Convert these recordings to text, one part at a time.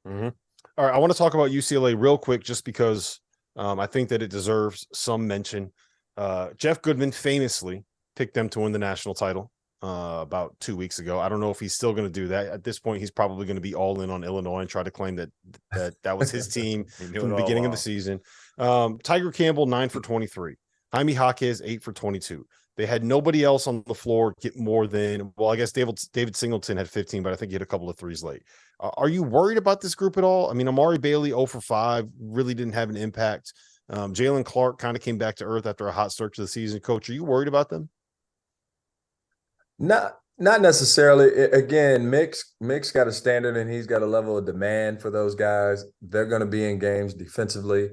Mm-hmm. All right, I want to talk about UCLA real quick, just because I think that it deserves some mention. Jeff Goodman famously picked them to win the national title about 2 weeks ago. I don't know if he's still going to do that. At this point, he's probably going to be all in on Illinois and try to claim that was his team from the beginning of the season. Tiger Campbell 9 for 23. Jaime Jaquez 8 for 22. They had nobody else on the floor get more than, well, I guess David Singleton had 15, but I think he had a couple of threes late. Are you worried about this group at all? I mean, Amari Bailey 0 for 5 really didn't have an impact. Jalen Clark kind of came back to earth after a hot start to the season. Coach, are you worried about them? Not necessarily. Again, Mick's got a standard and he's got a level of demand for those guys. They're going to be in games defensively.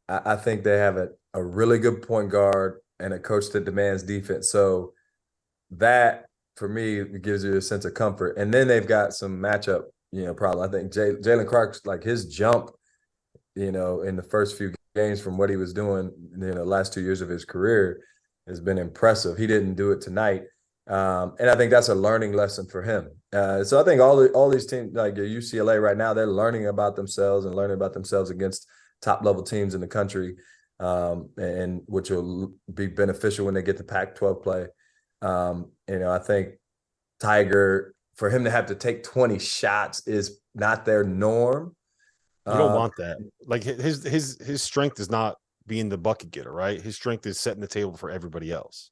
I think they have a really good point guard and a coach that demands defense. So that, for me, gives you a sense of comfort. And then they've got some matchup, problem. I think Jalen Clark's, like, his jump, in the first few games from what he was doing, last 2 years of his career has been impressive. He didn't do it tonight. And I think that's a learning lesson for him. So I think all these teams, like UCLA right now, they're learning about themselves and learning about themselves against top-level teams in the country, and which will be beneficial when they get to Pac-12 play. I think Tiger, for him to have to take 20 shots is not their norm. You don't want that. Like, his strength is not being the bucket getter, right? His strength is setting the table for everybody else.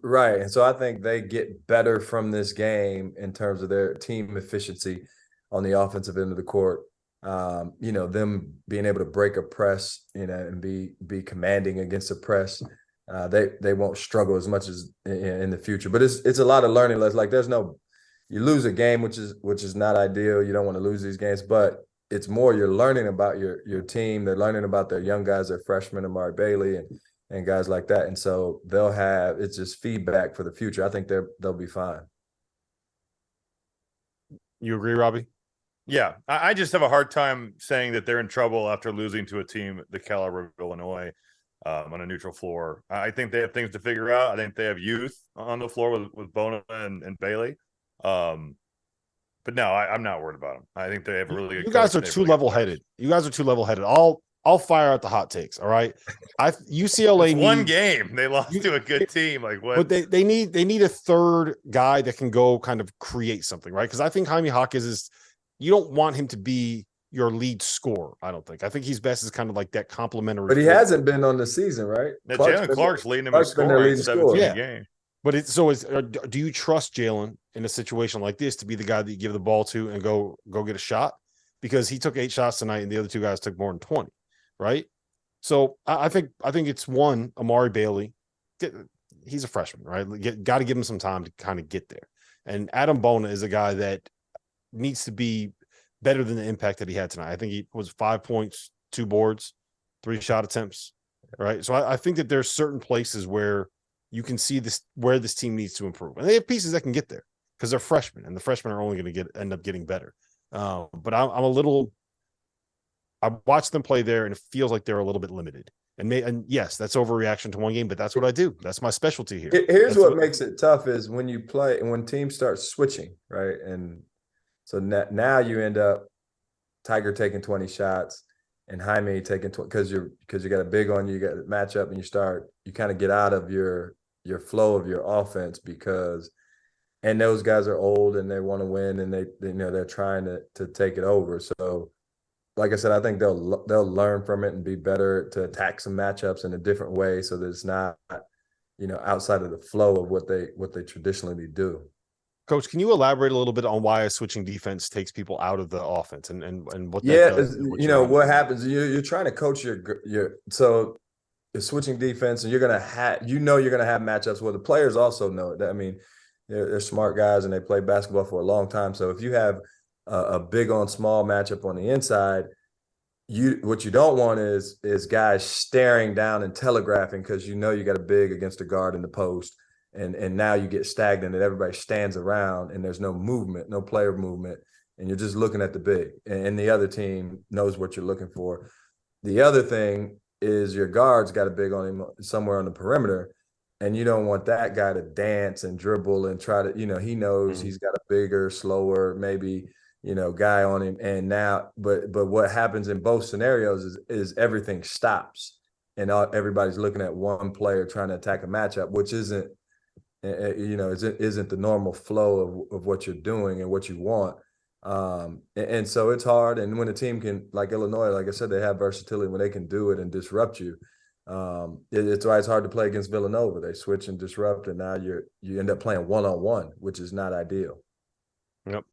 Right. And so I think they get better from this game in terms of their team efficiency on the offensive end of the court. Them being able to break a press, and be commanding against a press. They won't struggle as much as in the future. But it's a lot of learning. Like, you lose a game, which is not ideal. You don't want to lose these games, but it's more you're learning about your team. They're learning about their young guys, their freshmen, Amari Bailey and guys like that. And so it's just feedback for the future. I think they'll be fine. You agree, Robbie? Yeah, I just have a hard time saying that they're in trouble after losing to a team the caliber of Illinois on a neutral floor. I think they have things to figure out. I think they have youth on the floor with Bona and Bailey. But no, I'm not worried about them. I think they have a really good. You guys are too level-headed. You guys are too level-headed. I'll fire out the hot takes. All right, UCLA it's one game they lost to a good team. Like, what? But they need a third guy that can go kind of create something, right? Because I think Jaime Jaquez is. You don't want him to be your lead scorer. I don't think. I think he's best as kind of like that complimentary. But he hasn't been on the season, right? Jalen Clark's leading him in scoring 17 game. But do you trust Jalen in a situation like this to be the guy that you give the ball to and go get a shot? Because he took 8 shots tonight and the other 2 guys took more than 20, right? So I think it's one, Amari Bailey. He's a freshman, right? Got to give him some time to kind of get there. And Adam Bona is a guy that needs to be better than the impact that he had tonight. I think he was 5 points, 2 boards, 3 shot attempts, right? So I think that there's certain places where you can see where this team needs to improve. And they have pieces that can get there because they're freshmen, and the freshmen are only going to end up getting better. But I watched them play there, and it feels like they're a little bit limited. And yes, that's overreaction to one game, but that's what I do. That's my specialty here. Here's what makes it tough is when you play and when teams start switching, right? And so now you end up Tiger taking 20 shots and Jaime taking 20 because you got a big on you got a matchup, and you kind of get out of your flow of your offense and those guys are old and they want to win, and they're trying to take it over. So like I said, I think they'll learn from it and be better to attack some matchups in a different way so that it's not outside of the flow of what they traditionally do. Coach, can you elaborate a little bit on why a switching defense takes people out of the offense and what that does? What happens? You're trying to coach your switching defense, and you're gonna have matchups where the players also know it. I mean, they're smart guys and they play basketball for a long time. So if you have a big on small matchup on the inside, what you don't want is guys staring down and telegraphing because you got a big against a guard in the post. And now you get stagnant and everybody stands around and there's no movement, no player movement, and you're just looking at the big, and the other team knows what you're looking for. The other thing is your guard's got a big on him somewhere on the perimeter, and you don't want that guy to dance and dribble and try to, he knows he's got a bigger, slower, maybe, guy on him. And now, but what happens in both scenarios is everything stops, and everybody's looking at one player trying to attack a matchup, which isn't the normal flow of what you're doing and what you want. And so it's hard. And when a team can, like Illinois, like I said, they have versatility when they can do it and disrupt you. It's why it's hard to play against Villanova. They switch and disrupt, and now you end up playing one-on-one, which is not ideal. Yep.